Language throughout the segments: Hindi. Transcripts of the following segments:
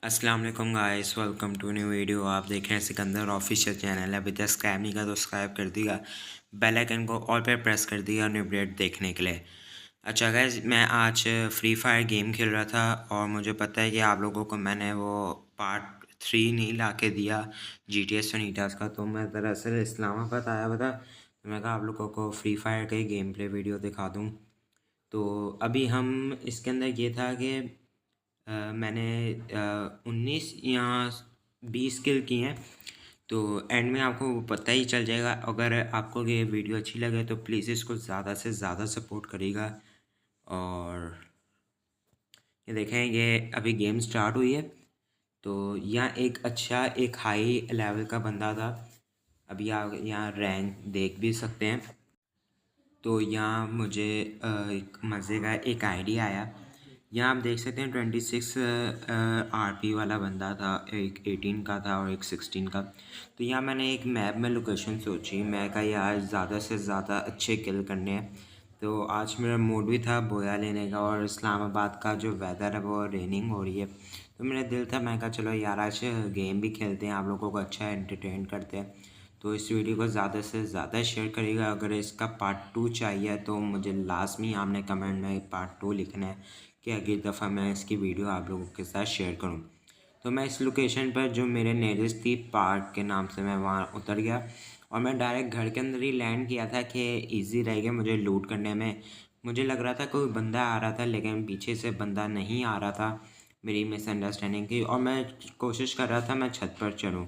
अस्सलाम वालेकुम guys, welcome to new video. आप देख रहे हैं सिकंदर ऑफिशियल चैनल है। अभी तक सब्सक्राइब नहीं किया तो सब्सक्राइब कर दिया, बेल आइकन को ऑल पे प्रेस कर दिया न्यू अपडेट देखने के लिए। अच्छा गाइस, मैं आज फ्री फायर गेम खेल रहा था और मुझे पता है कि आप लोगों को मैंने वो पार्ट 3 नहीं ला के दिया GTA सनीटास का। तो मैं दरअसल इस्लामाबाद आया हुआ था, तो मैं कहा आप लोगों को फ्री फायर का ही गेम प्ले वीडियो दिखा दूँ। तो अभी हम इसके अंदर ये था कि मैंने 19 या 20 किल की हैं। तो एंड में आपको पता ही चल जाएगा। अगर आपको ये वीडियो अच्छी लगे तो प्लीज़ इसको ज़्यादा से ज़्यादा सपोर्ट करिएगा। और ये देखें, ये अभी गेम स्टार्ट हुई है। तो यहाँ एक हाई लेवल का बंदा था। अभी आप यहाँ रैंक देख भी सकते हैं। तो यहाँ मुझे एक मज़े का एक आइडिया आया। यहाँ आप देख सकते हैं 26 आरपी वाला बंदा था, एक 18 का था और एक 16 का। तो यहाँ मैंने एक मैप में लोकेशन सोची। मैं कहा यार ज़्यादा से ज़्यादा अच्छे किल करने हैं। तो आज मेरा मूड भी था बोया लेने का, और इस्लामाबाद का जो वेदर है वो रेनिंग हो रही है। तो मेरा दिल था, मैं कहा चलो यार आज गेम भी खेलते हैं, आप लोगों को अच्छा एंटरटेन करते हैं। तो इस वीडियो को ज़्यादा से ज़्यादा शेयर करिएगा। अगर इसका पार्ट 2 चाहिए तो मुझे लाजमी आपने कमेंट में पार्ट 2 लिखना है कि अगली दफ़ा मैं इसकी वीडियो आप लोगों के साथ शेयर करूं। तो मैं इस लोकेशन पर जो मेरे नियरेस्ट थी पार्क के नाम से, मैं वहां उतर गया और मैं डायरेक्ट घर के अंदर ही लैंड किया था कि ईजी रहेगा मुझे लूट करने में। मुझे लग रहा था कोई बंदा आ रहा था, लेकिन पीछे से बंदा नहीं आ रहा था मेरी मिसअंडरस्टैंडिंग की, और मैं कोशिश कर रहा था मैं छत पर चढ़ूँ।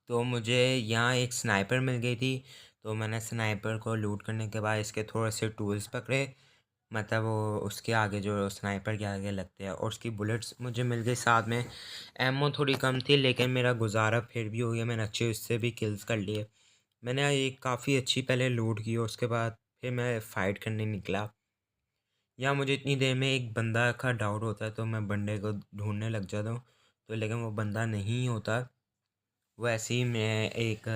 तो मुझे यहाँ एक स्नाइपर मिल गई थी। तो मैंने स्नाइपर को लूट करने के बाद इसके थोड़े से टूल्स पकड़े, मतलब वो उसके आगे जो स्नाइपर के आगे लगते हैं, और उसकी बुलेट्स मुझे मिल गई साथ में। एमओ थोड़ी कम थी लेकिन मेरा गुजारा फिर भी हो गया, मैंने अच्छे उससे भी किल्स कर लिए। मैंने एक काफ़ी अच्छी पहले लूट की और उसके बाद फिर मैं फ़ाइट करने निकला। यहाँ मुझे इतनी देर में एक बंदा का डाउट होता है तो मैं बंदे को ढूंढने लग जाता हूँ। तो लेकिन वो बंदा नहीं होता। वो ऐसे ही मैं एक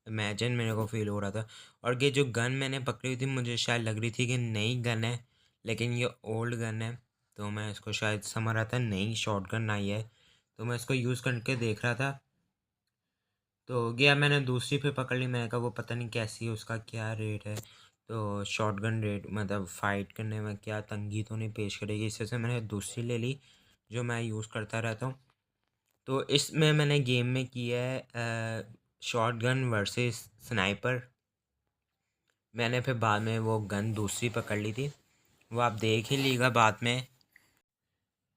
इमेजिन मेरे को फील हो रहा था। और ये जो गन मैंने पकड़ी हुई थी मुझे शायद लग रही थी कि नई गन है, लेकिन ये ओल्ड गन है। तो मैं इसको शायद समझ रहा था नई शॉर्ट गन आई है, तो मैं इसको यूज़ करके देख रहा था। तो गया मैंने दूसरी फिर पकड़ ली। मैंने कहा वो पता नहीं कैसी है, उसका क्या रेट है। तो शॉर्ट गन रेट मतलब फ़ाइट करने में क्या तंगी तो नहीं पेश करेगी, इससे से मैंने दूसरी ले ली जो मैं यूज़ करता रहता हूँ। तो इसमें मैंने गेम में किया है शॉटगन वर्सेस स्नाइपर। मैंने फिर बाद में वो गन दूसरी पकड़ ली थी, वो आप देख ही लीजिएगा बाद में।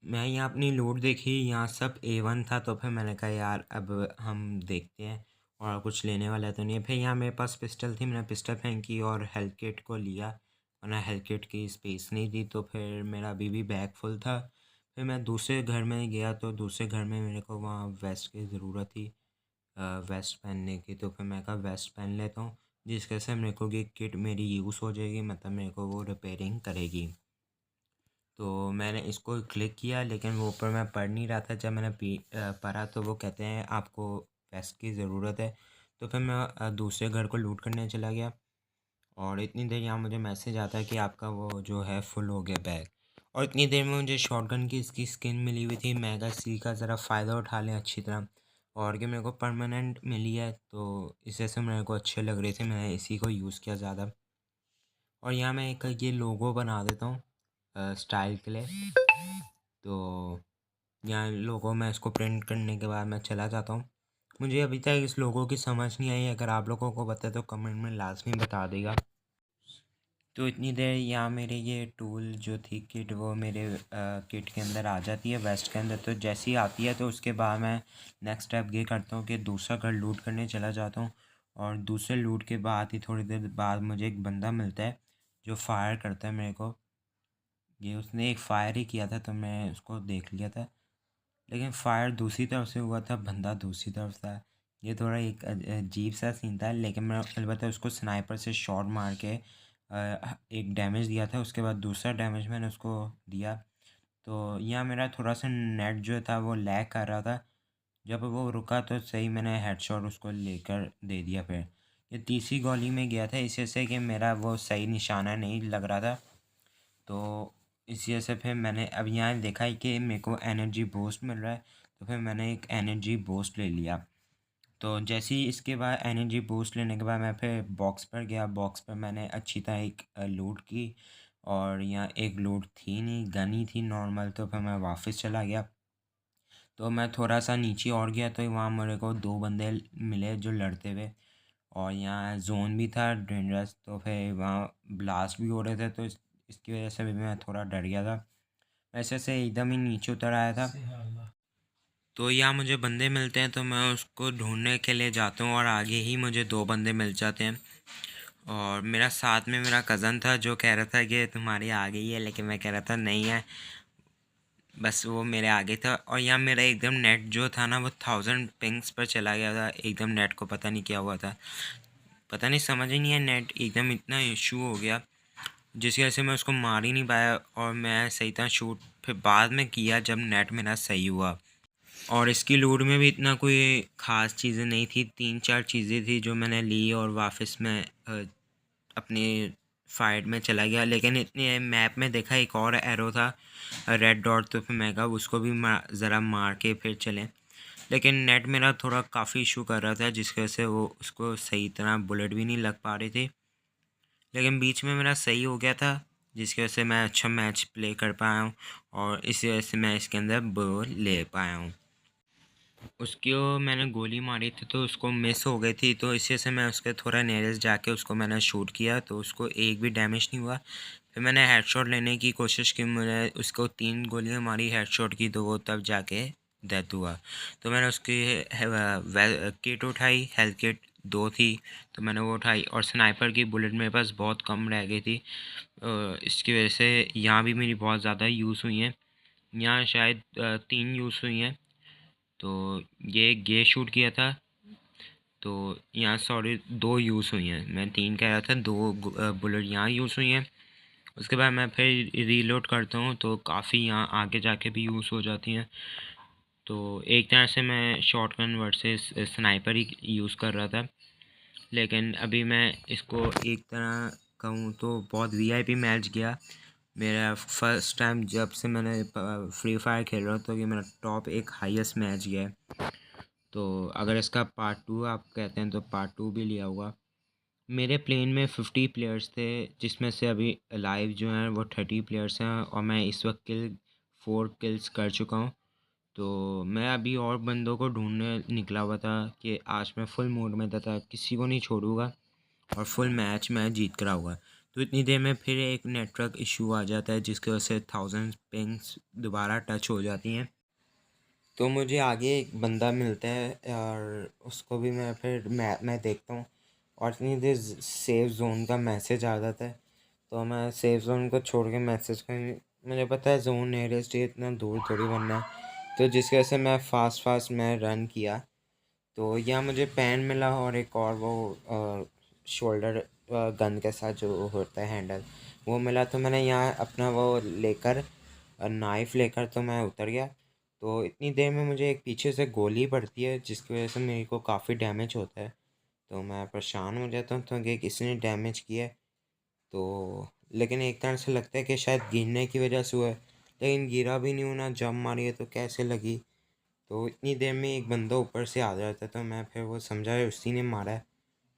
मैं यहाँ अपनी लूट देखी, यहाँ सब A1 था। तो फिर मैंने कहा यार अब हम देखते हैं और कुछ लेने वाला तो नहीं है। फिर यहाँ मेरे पास पिस्टल थी, मैंने पिस्टल फेंकी और हेल्थ किट को लिया, वरना हेल्थ किट की स्पेस नहीं थी। तो फिर मेरा अभी भी बैग फुल था। फिर मैं दूसरे घर में गया, तो दूसरे घर में मेरे को वहाँ वेस्ट की ज़रूरत थी, वेस्ट पहनने की। तो फिर मैं कहा वेस्ट पहन लेता हूँ, जिसके से मेरे को ये किट मेरी यूज़ हो जाएगी, मतलब मेरे को वो रिपेयरिंग करेगी। तो मैंने इसको क्लिक किया, लेकिन वो ऊपर मैं पढ़ नहीं रहा था। जब मैंने पढ़ा तो वो कहते हैं आपको वेस्ट की ज़रूरत है। तो फिर मैं दूसरे घर को लूट करने चला गया, और इतनी देर यहाँ मुझे मैसेज आता है कि आपका वो जो है फुल हो गया बैग। और इतनी देर में मुझे शॉटगन की इसकी स्किन मिली हुई थी। मैं कहा इसी का ज़रा फ़ायदा उठा लें अच्छी तरह, और कि मेरे को परमानेंट मिली है तो इससे से मेरे को अच्छे लग रहे थे, मैंने इसी को यूज़ किया ज़्यादा। और यहाँ मैं एक ये लोगो बना देता हूँ स्टाइल के लिए। तो यहाँ लोगो मैं इसको प्रिंट करने के बाद मैं चला जाता हूँ। मुझे अभी तक इस लोगो की समझ नहीं आई, अगर आप लोगों को पता है तो कमेंट में लाजमी बता देगा। तो इतनी देर यहाँ मेरे ये टूल जो थी किट, वो मेरे किट के अंदर आ जाती है वेस्ट के अंदर। तो जैसी ही आती है तो उसके बाद मैं नेक्स्ट स्टेप ये करता हूँ कि दूसरा घर लूट करने चला जाता हूँ। और दूसरे लूट के बाद ही थोड़ी देर बाद मुझे एक बंदा मिलता है जो फायर करता है मेरे को। ये उसने एक फायर ही किया था तो मैं उसको देख लिया था, लेकिन फायर दूसरी तरफ से हुआ था, बंदा दूसरी तरफ था। ये थोड़ा एक अजीब सा सीन था, लेकिन मैं अलबत्ता उसको स्नाइपर से शॉट मार के एक डैमेज दिया था। उसके बाद दूसरा डैमेज मैंने उसको दिया। तो यहाँ मेरा थोड़ा सा नेट जो था वो लैग कर रहा था। जब वो रुका तो सही मैंने हेडशॉट उसको लेकर दे दिया। फिर ये तीसरी गोली में गया था, इसी से कि मेरा वो सही निशाना नहीं लग रहा था। तो इसी वजह से फिर मैंने अब यहाँ देखा है कि मेरे को एनर्जी बूस्ट मिल रहा है, तो फिर मैंने एक एनर्जी बूस्ट ले लिया। तो जैसे ही इसके बाद एनर्जी बूस्ट लेने के बाद मैं फिर बॉक्स पर गया। बॉक्स पर मैंने अच्छी तरह एक लूट की, और यहाँ एक लूट थी नहीं, गन ही थी नॉर्मल। तो फिर मैं वापस चला गया। तो मैं थोड़ा सा नीचे और गया तो वहाँ मेरे को दो बंदे मिले जो लड़ते हुए, और यहाँ जोन भी था डेंजरस। तो फिर वहाँ ब्लास्ट भी हो रहे थे, तो इसकी वजह से भी मैं थोड़ा डर गया था। वैसे से एकदम ही नीचे उतर आया था। तो यहाँ मुझे बंदे मिलते हैं तो मैं उसको ढूंढने के लिए जाता हूँ, और आगे ही मुझे दो बंदे मिल जाते हैं। और मेरा साथ में मेरा कज़न था जो कह रहा था कि तुम्हारी आगे ही है, लेकिन मैं कह रहा था नहीं है, बस वो मेरे आगे था। और यहाँ मेरा एकदम नेट जो था ना वो 1000 पिंग्स पर चला गया था। एकदम नेट को पता नहीं क्या हुआ था, पता नहीं, समझ ही नहीं है, नेट एकदम इतना इशू हो गया जिसकी वजह से मैं उसको मार ही नहीं पाया। और मैं सही था शूट फिर बाद में किया जब नेट मेरा सही हुआ। और इसकी लूट में भी इतना कोई ख़ास चीज़ें नहीं थी, 3-4 चीज़ें थी जो मैंने ली और वापस मैं अपनी फाइट में चला गया। लेकिन इतने मैप में देखा एक और एरो था रेड डॉट, तो फिर मैं कहा उसको भी ज़रा मार के फिर चलें। लेकिन नेट मेरा थोड़ा काफ़ी इशू कर रहा था जिसकी वजह से वो उसको सही तरह बुलेट भी नहीं लग पा रही थी। लेकिन बीच में मेरा सही हो गया था जिसकी वजह से मैं अच्छा मैच प्ले कर पाया हूँ, और इसी वजह से मैं इसके अंदर बोल ले पाया हूँ। उसको मैंने गोली मारी थी तो उसको मिस हो गई थी, तो इसी वजह से मैं उसके थोड़ा नियरेस्ट जाके उसको मैंने शूट किया तो उसको एक भी डैमेज नहीं हुआ। फिर मैंने हेडशॉट लेने की कोशिश की, मैंने उसको 3 गोलियां मारी हेडशॉट की, तो वो तब जाके डेथ हुआ। तो मैंने उसकी किट उठाई, हेल्थ किट 2 थी तो मैंने वो उठाई, और स्नाइपर की बुलेट मेरे पास बहुत कम रह गई थी। इसकी वजह से यहाँ भी मेरी बहुत ज़्यादा यूज़ हुई हैं। यहाँ शायद 3 यूज़ हुई हैं। तो ये शूट किया था, तो यहाँ सॉरी 2 यूज़ हुई हैं, मैं 3 कह रहा था, 2 बुलेट यहाँ यूज़ हुई हैं। उसके बाद मैं फिर रीलोड करता हूँ तो काफ़ी यहाँ आगे जाके भी यूज़ हो जाती हैं। तो एक तरह से मैं शॉटगन वर्सेस स्नाइपर ही यूज़ कर रहा था। लेकिन अभी मैं इसको एक तरह कहूँ तो बहुत वीआईपी मैच गया मेरा। फर्स्ट टाइम जब से मैंने फ्री फायर खेल रहा हूँ तो ये मेरा टॉप एक हाईएस्ट मैच गया है। तो अगर इसका पार्ट 2 आप कहते हैं तो पार्ट 2 भी लिया होगा। मेरे प्लेन में 50 प्लेयर्स थे, जिसमें से अभी लाइव जो हैं वो 30 प्लेयर्स हैं, और मैं इस वक्त 4 किल्स कर चुका हूँ। तो मैं अभी और बंदों को ढूंढने निकला हुआ था कि आज मैं फुल मूड में था, किसी को नहीं छोड़ूंगा और फुल मैच मैं जीत कर आऊँगा। तो इतनी देर में फिर एक नेटवर्क इशू आ जाता है जिसकी वजह से 1000 पिंग्स दोबारा टच हो जाती हैं। तो मुझे आगे एक बंदा मिलता है और उसको भी मैं फिर मैं देखता हूँ, और इतनी देर सेफ जोन का मैसेज आ जाता है। तो मैं सेफ जोन को छोड़ के मैसेज कर, मुझे पता है जोन नियरेस्ट इतना दूर थोड़ी बनना है, तो जिसकी वजह से मैं फास्ट मैं रन किया। तो यहाँ मुझे पेन मिला और एक और वो शोल्डर गन के साथ जो होता है हैंडल वो मिला। तो मैंने यहाँ अपना वो लेकर नाइफ़ लेकर तो मैं उतर गया। तो इतनी देर में मुझे एक पीछे से गोली पड़ती है जिसकी वजह से मेरे को काफ़ी डैमेज होता है। तो मैं परेशान हो जाता हूँ तो कि किसी ने डैमेज किया है। तो लेकिन एक तरह से लगता है कि शायद गिरने की वजह से हुआ है, लेकिन गिरा भी नहीं हूँ ना, जंप मारी है तो कैसे लगी। तो इतनी देर में एक बंदा ऊपर से आ जाता है तो मैं फिर वो समझा उसी ने मारा है।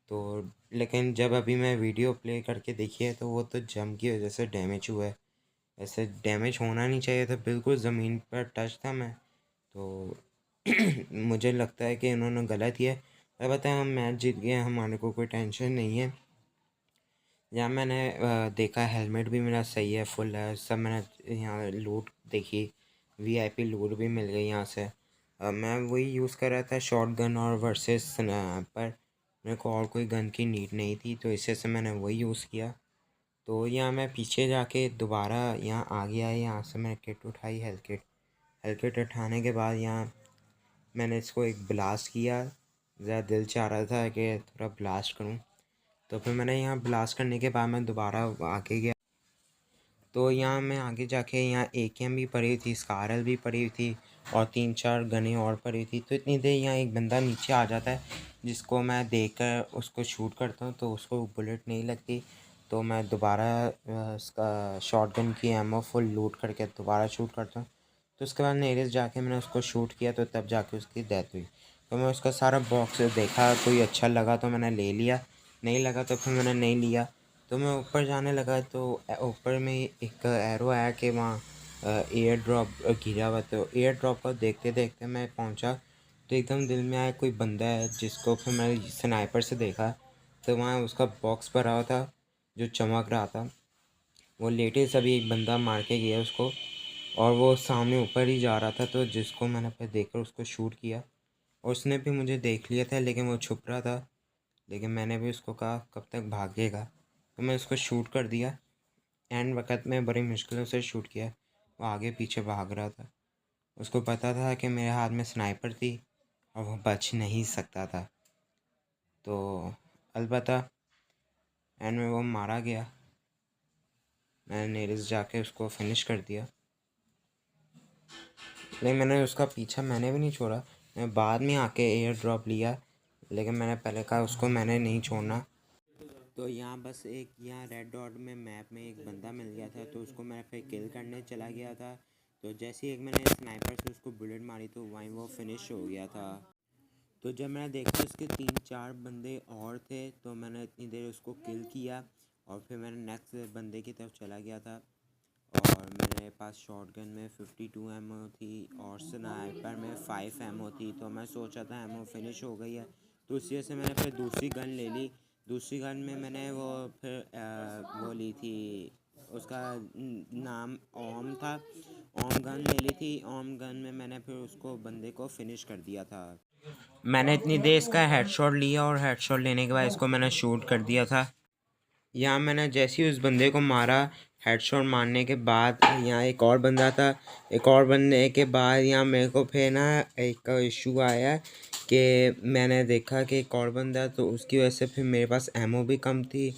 तो लेकिन जब अभी मैं वीडियो प्ले करके देखी है तो वो तो जंप की वजह से डैमेज हुआ है। ऐसे डैमेज होना नहीं चाहिए था, बिल्कुल ज़मीन पर टच था मैं। तो मुझे लगता है कि इन्होंने गलत किया है। पर पता है हम मैच जीत गए, हमारे को कोई टेंशन नहीं है। यहाँ मैंने देखा हेलमेट भी मेरा सही है, फुल है सब। मैंने यहाँ लूट देखी, वीआईपी लूट भी मिल गई यहाँ से। मैं वही यूज़ कर रहा था शॉर्ट गन और वर्सेस पर मेरे को और कोई गन की नीड नहीं थी, तो इसी से मैंने वही यूज़ किया। तो यहाँ मैं पीछे जाके दोबारा यहाँ आ गया, यहाँ से मैंने किट उठाई, हेल्थ किट उठाने के बाद यहाँ मैंने इसको एक ब्लास्ट किया। ज़रा दिल चाह रहा था कि थोड़ा ब्लास्ट करूँ, तो फिर मैंने यहाँ ब्लास्ट करने के बाद मैं दोबारा आगे गया। तो यहाँ मैं आगे जाके यहाँ AKM भी पड़ी हुई थी, स्कारल भी पड़ी हुई थी, और 3-4 गनें और पड़ी हुई थी। तो इतनी देर यहाँ एक बंदा नीचे आ जाता है जिसको मैं देखकर उसको शूट करता हूँ तो उसको बुलेट नहीं लगती। तो मैं दोबारा उसका शॉटगन की एमओ फुल लूट करके दोबारा शूट करता हूँ। तो उसके बाद नेरिस जाके मैंने उसको शूट किया, तो तब जाके उसकी डेथ हुई। तो मैं उसका सारा बॉक्स देखा, कोई अच्छा लगा तो मैंने ले लिया, नहीं लगा तो फिर मैंने नहीं लिया। तो मैं ऊपर जाने लगा तो ऊपर में एक एरो आया कि वहाँ एयर ड्रॉप गिरा हुआ। तो एयर ड्रॉप को देखते देखते मैं पहुँचा, तो एकदम दिल में आया कोई बंदा है, जिसको फिर मैंने स्नाइपर से देखा। तो वहाँ उसका बॉक्स भरा हुआ था जो चमक रहा था। वो लेटेस्ट अभी एक बंदा मार के गया उसको, और वो सामने ऊपर ही जा रहा था, तो जिसको मैंने फिर देखकर उसको शूट किया। और उसने भी मुझे देख लिया था, लेकिन वो छुप रहा था। लेकिन मैंने भी उसको कहा कब तक भागेगा, तो मैं उसको शूट कर दिया। एंड वक़्त में बड़ी मुश्किलों से शूट किया। वो आगे पीछे भाग रहा था, उसको पता था कि मेरे हाथ में स्नाइपर थी और वो बच नहीं सकता था। तो अलबत्ता एंड में वो मारा गया। मैंने नेरिस जाके उसको फिनिश कर दिया, लेकिन मैंने उसका पीछा मैंने भी नहीं छोड़ा। मैं बाद में आके एयर ड्रॉप लिया, लेकिन मैंने पहले कहा उसको मैंने नहीं छोड़ना। तो यहाँ बस एक यहाँ रेड डॉट में मैप में एक बंदा मिल गया था, तो उसको मैं फिर किल करने चला गया था। तो जैसे ही एक मैंने स्नाइपर से उसको बुलेट मारी, तो वहीं वो फिनिश हो गया था। तो जब मैंने देखा उसके 3-4 बंदे और थे, तो मैंने इतनी देर उसको किल किया और फिर मैंने नेक्स्ट बंदे की तरफ चला गया था। और मेरे पास शॉटगन में 52 एमओ थी और स्नाइपर में 5 एमओ थी। तो मैं सोचा था एमओ फिनिश हो गई है, तो उसी वजह से मैंने फिर दूसरी गन ले ली। दूसरी गन में मैंने वो फिर वो ली थी, उसका नाम ओम था। ओम गन ले ली थी। ओम गन में मैंने फिर उसको बंदे को फिनिश कर दिया था। मैंने इतनी देर इसका हेडशॉट लिया और हेडशॉट लेने के बाद इसको मैंने शूट कर दिया था। यहाँ मैंने जैसे ही उस बंदे को मारा, हेडशॉट मारने के बाद यहाँ एक और बंदा था। एक और बंदे के बाद यहाँ मेरे को फिर ना एक इशू आया कि मैंने देखा कि एक और बंदा, तो उसकी वजह से फिर मेरे पास एमओ भी कम थी,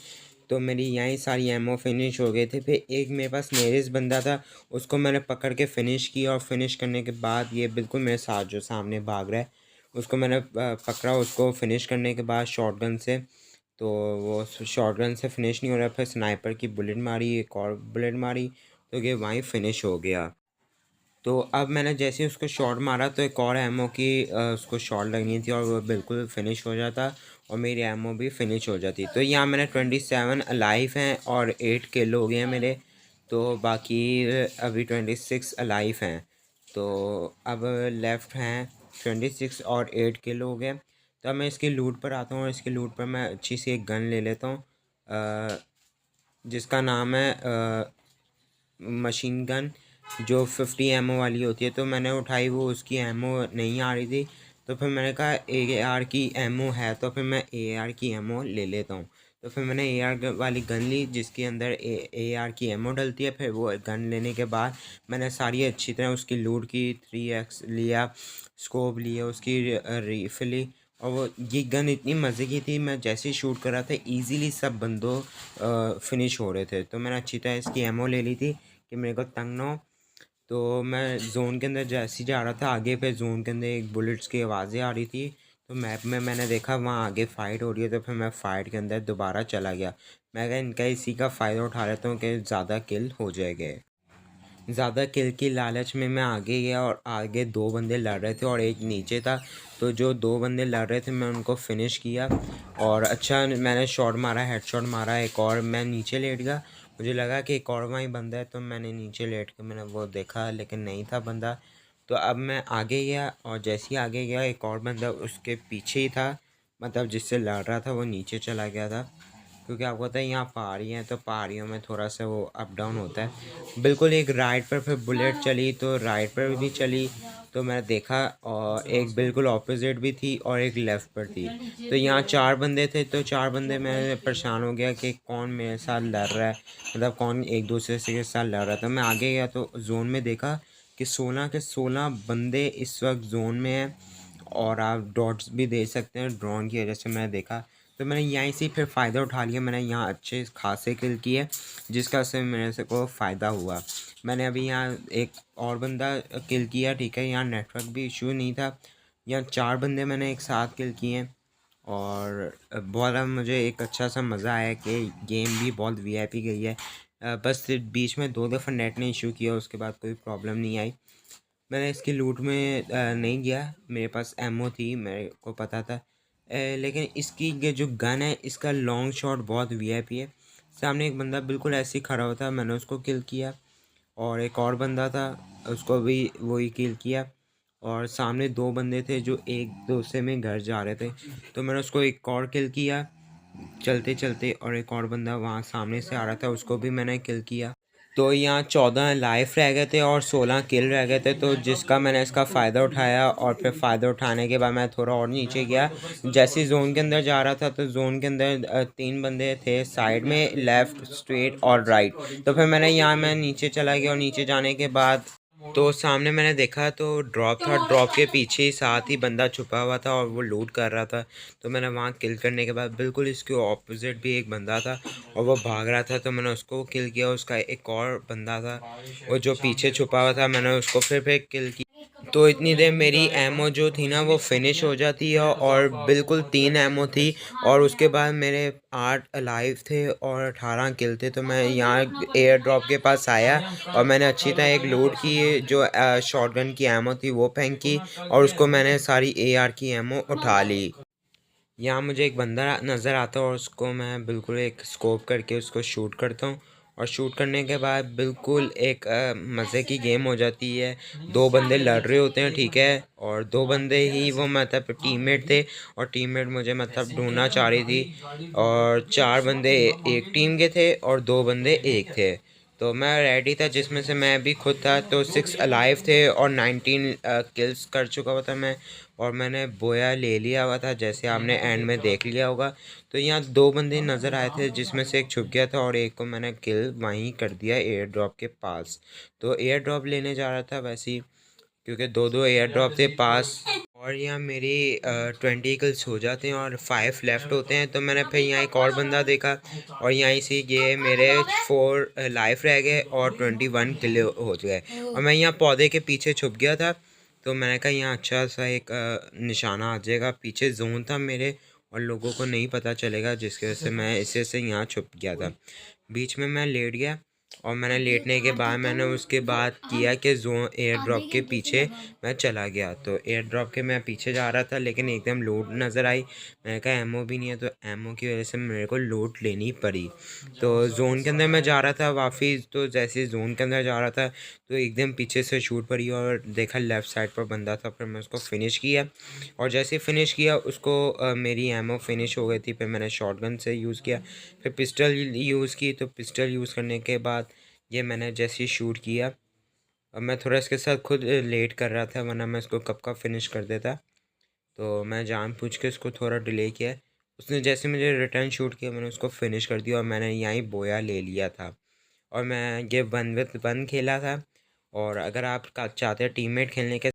तो मेरी यहीं सारी एमओ फिनिश हो गए थे। फिर एक मेरे पास नेरिस बंदा था, उसको मैंने पकड़ के फिनिश किया। और फिनिश करने के बाद ये बिल्कुल मेरे साथ जो सामने भाग रहा है, उसको मैंने पकड़ा। उसको फिनिश करने के बाद शॉटगन से, तो वो शॉटगन से फिनिश नहीं हो रहा, फिर स्नाइपर की बुलेट मारी, एक और बुलेट मारी, तो ये वहीं फिनिश हो गया। तो अब मैंने जैसे उसको शॉट मारा, तो एक और एमओ की उसको शॉट लगनी थी और वो बिल्कुल फिनिश हो जाता और मेरी एमओ भी फिनिश हो जाती। तो यहाँ मैंने 27 अलाइव हैं और 8 किल हो गए हैं मेरे। तो बाकी अभी 26 अलाइव हैं। तो अब लेफ़्ट हैं 26 और 8 किल हो गए। तो अब मैं इसकी लूट पर आता हूँ, और इसकी लूट पर मैं अच्छी सी एक गन ले लेता हूँ जिसका नाम है मशीन गन, जो 50 एमओ वाली होती है। तो मैंने उठाई, वो उसकी एमओ नहीं आ रही थी। तो फिर मैंने कहा ए आर की एमओ है, तो फिर मैं ए आर की एमओ ले लेता हूँ। तो फिर मैंने ए आर वाली गन ली, जिसके अंदर ए आर की एमओ डलती है। फिर वो गन लेने के बाद मैंने सारी अच्छी तरह उसकी लूट की, 3x लिया, स्कोप लिया, उसकी रीफिल ली। और वो ये गन इतनी मज़े की थी, मैं जैसे ही शूट कर रहा था ईज़िली सब बंदों फिनिश हो रहे थे। तो मैंने अच्छी तरह इसकी एमओ ले ली थी कि मेरे को तंग ना हो। तो मैं जोन के अंदर जैसे ही जा रहा था आगे, पे जोन के अंदर एक बुलेट्स की आवाज़ें आ रही थी। तो मैप में मैंने देखा वहाँ आगे फ़ाइट हो रही है, तो फिर मैं फ़ाइट के अंदर दोबारा चला गया। मैं कहा इनका इसी का फ़ायदा उठा लेता हूँ कि ज़्यादा किल हो जाएंगे। ज़्यादा किल की लालच में मैं आगे गया, और आगे 2 बंदे लड़ रहे थे और एक नीचे था। तो जो 2 बंदे लड़ रहे थे मैं उनको फिनिश किया, और अच्छा मैंने शॉट मारा, हेडशॉट मारा। एक और मैं नीचे लेट गया, मुझे लगा कि एक और वहीं बंदा है, तो मैंने नीचे लेट के मैंने वो देखा, लेकिन नहीं था बंदा। तो अब मैं आगे गया, और जैसे ही आगे गया एक और बंदा उसके पीछे ही था, मतलब जिससे लड़ रहा था वो नीचे चला गया था। क्योंकि आपको पता है यहाँ पहाड़ी हैं, तो पहाड़ियों में थोड़ा सा वो अप डाउन होता है। बिल्कुल एक राइट पर फिर बुलेट चली, तो राइट पर भी चली, तो मैं देखा, और एक बिल्कुल ऑपोजिट भी थी और एक लेफ़्ट पर थी। तो यहाँ 4 बंदे थे, तो 4 बंदे मैं परेशान हो गया कि कौन मेरे साथ लड़ रहा है, मतलब कौन एक दूसरे से के साथ लड़ रहा था। मैं आगे गया तो जोन में देखा कि 16 के 16 बंदे इस वक्त जोन में हैं, और आप डॉट्स भी देख सकते हैं ड्रोन की वजह से मैंने देखा। तो मैंने यहीं से फिर फ़ायदा उठा लिया, मैंने यहाँ अच्छे खासे किल किए, जिसका से मेरे से को फ़ायदा हुआ। मैंने अभी यहाँ एक और बंदा किल किया, ठीक है, यहाँ नेटवर्क भी इशू नहीं था। यहाँ 4 बंदे मैंने एक साथ किल किए, और बहुत मुझे एक अच्छा सा मज़ा आया कि गेम भी बहुत वीआईपी गई है। बस सिर्फ बीच में 2 दफ़ा नेट ने इशू किया, उसके बाद कोई प्रॉब्लम नहीं आई। मैंने इसकी लूट में नहीं गया, मेरे पास एमओ थी, मेरे को पता था। लेकिन इसकी ये जो गन है, इसका लॉन्ग शॉट बहुत वीआईपी है। सामने एक बंदा बिल्कुल ऐसे ही खड़ा हुआ था, मैंने उसको किल किया और एक और बंदा था, उसको भी वही किल किया। और सामने 2 बंदे थे जो एक दूसरे में घर जा रहे थे, तो मैंने उसको एक और किल किया चलते चलते, और एक और बंदा वहाँ सामने से आ रहा था, उसको भी मैंने किल किया। तो यहाँ 14 लाइफ रह गए थे और 16 किल रह गए थे, तो जिसका मैंने इसका फ़ायदा उठाया। और फिर फ़ायदा उठाने के बाद मैं थोड़ा और नीचे गया। जैसे जोन के अंदर जा रहा था तो जोन के अंदर 3 बंदे थे साइड में, लेफ़्ट, स्ट्रेट और राइट। तो फिर मैं नीचे चला गया और नीचे जाने के बाद तो सामने मैंने देखा तो ड्रॉप था, ड्रॉप के पीछे ही साथ ही बंदा छुपा हुआ था और वो लूट कर रहा था। तो मैंने वहाँ किल करने के बाद बिल्कुल इसके ऑपोजिट भी एक बंदा था और वो भाग रहा था, तो मैंने उसको किल किया। उसका एक और बंदा था वो जो पीछे छुपा हुआ था, मैंने उसको फिर किल किया। तो इतनी देर मेरी एमओ जो थी ना वो फिनिश हो जाती है और बिल्कुल 3 एमओ थी। और उसके बाद मेरे 8 अलाइव थे और 18 किल थे। तो मैं यहाँ एयर ड्रॉप के पास आया और मैंने अच्छी तरह एक लूट की, जो शॉटगन की एमओ थी वो फेंकी और उसको मैंने सारी एआर की एमओ उठा ली। यहाँ मुझे एक बंदा नज़र आता है और उसको मैं बिल्कुल एक स्कोप करके उसको शूट करता हूँ। और शूट करने के बाद बिल्कुल एक मज़े की गेम हो जाती है। 2 बंदे लड़ रहे होते हैं, ठीक है, और 2 बंदे ही वो मतलब टीममेट थे और टीममेट मुझे मतलब ढूंढना चाह रही थी। और 4 बंदे एक टीम के थे और 2 बंदे एक थे। तो मैं रेडी था, जिसमें से मैं भी खुद था। तो 6 अलाइव थे और 19 किल्स कर चुका हुआ था मैं। और मैंने बोया ले लिया हुआ था, जैसे आपने एंड में देख लिया होगा। तो यहाँ 2 बंदे नज़र आए थे, जिसमें से एक छुप गया था और एक को मैंने किल वहीं कर दिया एयर ड्रॉप के पास। तो एयर ड्रॉप लेने जा रहा था वैसे ही, क्योंकि 2-2 एयर ड्रॉप थे पास। और यहाँ मेरी 20 किल्स हो जाते हैं और 5 लेफ़्ट होते हैं। तो मैंने फिर यहाँ एक और बंदा देखा और यहाँ से ये मेरे 4 लाइफ रह गए और 21 किल हो गए। और मैं यहाँ पौधे के पीछे छुप गया था। तो मैंने कहा यहाँ अच्छा सा एक निशाना आ जाएगा, पीछे जोन था मेरे और लोगों को नहीं पता चलेगा, जिसकी वजह से मैं इसे से यहाँ छुप गया था। बीच में मैं लेट गया और मैंने लेटने के बाद मैंने उसके बाद किया कि जोन एयर ड्रॉप के पीछे मैं चला गया। तो एयर ड्रॉप के मैं पीछे जा रहा था, लेकिन एकदम लूट नज़र आई। मैंने कहा एमओ भी नहीं है, तो एमओ की वजह से मेरे को लूट लेनी पड़ी। तो जोन के अंदर मैं जा रहा था वापिस, तो जैसे जोन के अंदर जा रहा था तो एकदम पीछे से शूट पड़ी और देखा लेफ़्ट साइड पर बंदा था। फिर मैं उसको फिनिश किया और जैसे फिनिश किया उसको मेरी एमओ फिनिश हो गई थी। फिर मैंने शॉटगन से यूज़ किया, फिर पिस्टल यूज़ की। तो पिस्टल यूज़ करने के बाद ये मैंने जैसे ही शूट किया, अब मैं थोड़ा इसके साथ खुद लेट कर रहा था, वरना मैं इसको कब का फिनिश कर देता। तो मैं जानबूझ के उसको थोड़ा डिले किया। उसने जैसे मुझे रिटर्न शूट किया, मैंने उसको फिनिश कर दिया और मैंने यहीं बोया ले लिया था। और मैं ये 1 विद 1 खेला था। और अगर आप चाहते हैं टीममेट खेलने के